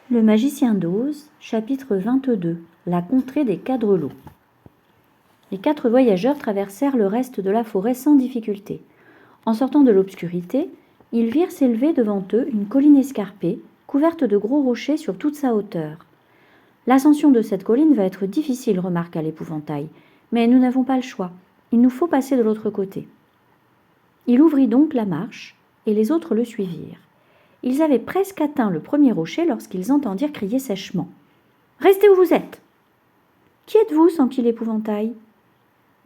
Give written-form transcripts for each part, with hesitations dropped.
Le magicien d'Oz, chapitre 22. La contrée des Quadrelots. Les 4 voyageurs traversèrent le reste de la forêt sans difficulté. En sortant de l'obscurité, ils virent s'élever devant eux une colline escarpée, couverte de gros rochers sur toute sa hauteur. L'ascension de cette colline va être difficile, remarqua l'épouvantail, mais nous n'avons pas le choix. Il nous faut passer de l'autre côté. Il ouvrit donc la marche, et les autres le suivirent. Ils avaient presque atteint le premier rocher lorsqu'ils entendirent crier sèchement. « Restez où vous êtes !»« Qui êtes-vous » s'enquit l'épouvantail.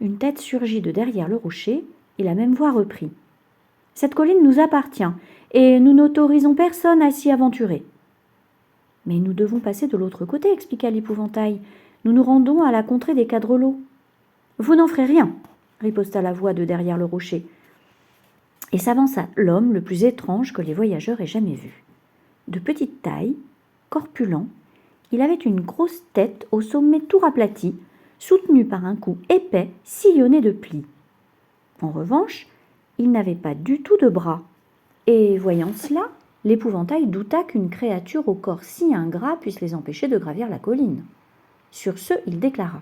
Une tête surgit de derrière le rocher, et la même voix reprit. « Cette colline nous appartient, et nous n'autorisons personne à s'y aventurer. »« Mais nous devons passer de l'autre côté, » expliqua l'épouvantail. « Nous nous rendons à la contrée des Quadrelots. »« Vous n'en ferez rien, » riposta la voix de derrière le rocher. Et s'avança l'homme le plus étrange que les voyageurs aient jamais vu. De petite taille, corpulent, il avait une grosse tête au sommet tout aplati, soutenue par un cou épais sillonné de plis. En revanche, il n'avait pas du tout de bras, et voyant cela, l'épouvantail douta qu'une créature au corps si ingrat puisse les empêcher de gravir la colline. Sur ce, il déclara :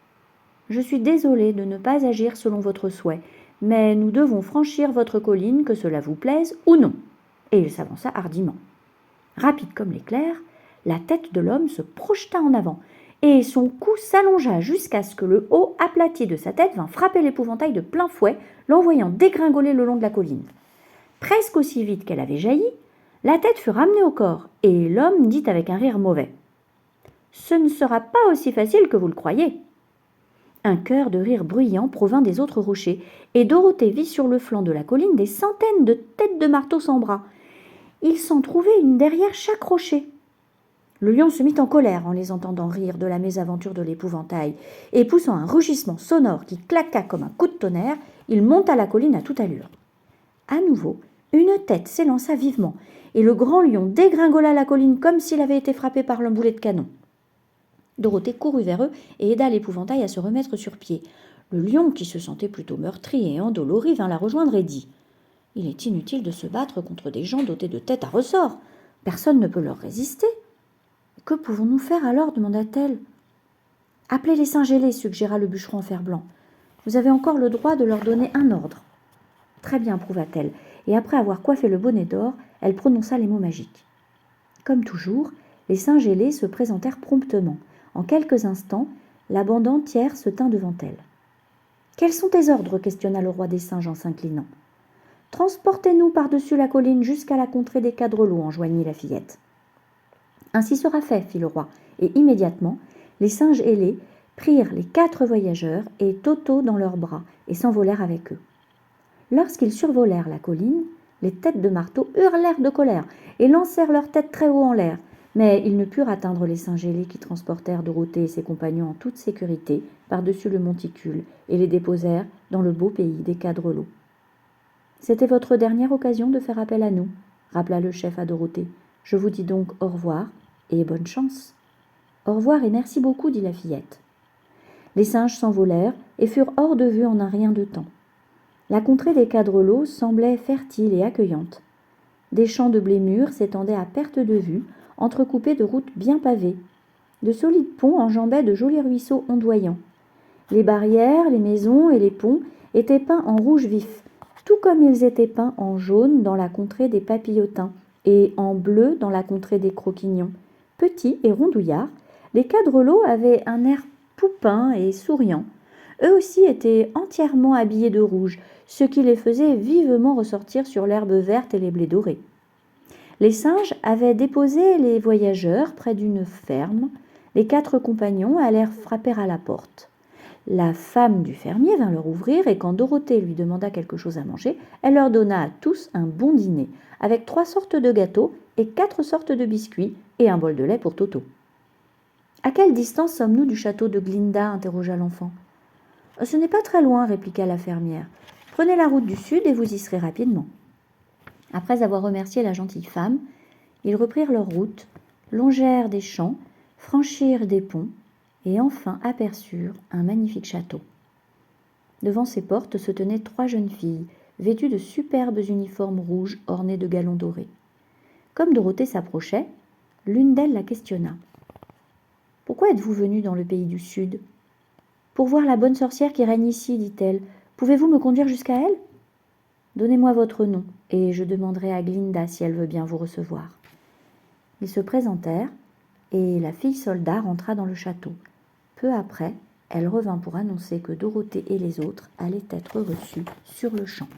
« Je suis désolé de ne pas agir selon votre souhait, mais nous devons franchir votre colline, que cela vous plaise ou non. » Et il s'avança hardiment. Rapide comme l'éclair, la tête de l'homme se projeta en avant, et son cou s'allongea jusqu'à ce que le haut aplati de sa tête vint frapper l'épouvantail de plein fouet, l'envoyant dégringoler le long de la colline. Presque aussi vite qu'elle avait jailli, la tête fut ramenée au corps, et l'homme dit avec un rire mauvais : « Ce ne sera pas aussi facile que vous le croyez. » Un chœur de rire bruyant provint des autres rochers, et Dorothée vit sur le flanc de la colline des centaines de têtes de marteaux sans bras. Il s'en trouvait une derrière chaque rocher. Le lion se mit en colère en les entendant rire de la mésaventure de l'épouvantail, et poussant un rugissement sonore qui claqua comme un coup de tonnerre, il monta la colline à toute allure. À nouveau, une tête s'élança vivement, et le grand lion dégringola la colline comme s'il avait été frappé par un boulet de canon. Dorothée courut vers eux et aida l'épouvantail à se remettre sur pied. Le lion, qui se sentait plutôt meurtri et endolori, vint la rejoindre et dit : « Il est inutile de se battre contre des gens dotés de têtes à ressort. Personne ne peut leur résister. »« Que pouvons-nous faire alors » demanda-t-elle. « Appelez les singes ailés, suggéra le bûcheron en fer-blanc. Vous avez encore le droit de leur donner un ordre. » Très bien, prouva-t-elle, et après avoir coiffé le bonnet d'or, elle prononça les mots magiques. Comme toujours, les singes ailés se présentèrent promptement. En quelques instants, la bande entière se tint devant elle. « Quels sont tes ordres » questionna le roi des singes en s'inclinant. « Transportez-nous par-dessus la colline jusqu'à la contrée des Quadrelots » enjoignit la fillette. « Ainsi sera fait » fit le roi, et immédiatement, les singes ailés prirent les 4 voyageurs et Toto dans leurs bras et s'envolèrent avec eux. Lorsqu'ils survolèrent la colline, les têtes de marteau hurlèrent de colère et lancèrent leurs têtes très haut en l'air. Mais ils ne purent atteindre les singes ailés qui transportèrent Dorothée et ses compagnons en toute sécurité par-dessus le monticule et les déposèrent dans le beau pays des Quadrelots. « C'était votre dernière occasion de faire appel à nous, » rappela le chef à Dorothée. « Je vous dis donc au revoir et bonne chance. »« Au revoir et merci beaucoup, » dit la fillette. Les singes s'envolèrent et furent hors de vue en un rien de temps. La contrée des Quadrelots semblait fertile et accueillante. Des champs de blé mûr s'étendaient à perte de vue, entrecoupés de routes bien pavées. De solides ponts enjambaient de jolis ruisseaux ondoyants. Les barrières, les maisons et les ponts étaient peints en rouge vif, tout comme ils étaient peints en jaune dans la contrée des Papillotins et en bleu dans la contrée des Croquignons. Petits et rondouillards, les Quadrelots avaient un air poupin et souriant. Eux aussi étaient entièrement habillés de rouge, ce qui les faisait vivement ressortir sur l'herbe verte et les blés dorés. Les singes avaient déposé les voyageurs près d'une ferme. Les 4 compagnons allèrent frapper à la porte. La femme du fermier vint leur ouvrir et quand Dorothée lui demanda quelque chose à manger, elle leur donna à tous un bon dîner, avec 3 sortes de gâteaux et 4 sortes de biscuits et un bol de lait pour Toto. « À quelle distance sommes-nous du château de Glinda » interrogea l'enfant. « Ce n'est pas très loin, » répliqua la fermière. « Prenez la route du sud et vous y serez rapidement. » Après avoir remercié la gentille femme, ils reprirent leur route, longèrent des champs, franchirent des ponts et enfin aperçurent un magnifique château. Devant ses portes se tenaient 3 jeunes filles, vêtues de superbes uniformes rouges ornés de galons dorés. Comme Dorothée s'approchait, L'une d'elles la questionna. « Pourquoi êtes-vous venu dans le pays du Sud ?»« Pour voir la bonne sorcière qui règne ici, dit-elle. Pouvez-vous me conduire jusqu'à elle ?»« Donnez-moi votre nom, et je demanderai à Glinda si elle veut bien vous recevoir. » Ils se présentèrent, et la fille soldat rentra dans le château. Peu après, elle revint pour annoncer que Dorothée et les autres allaient être reçus sur le champ.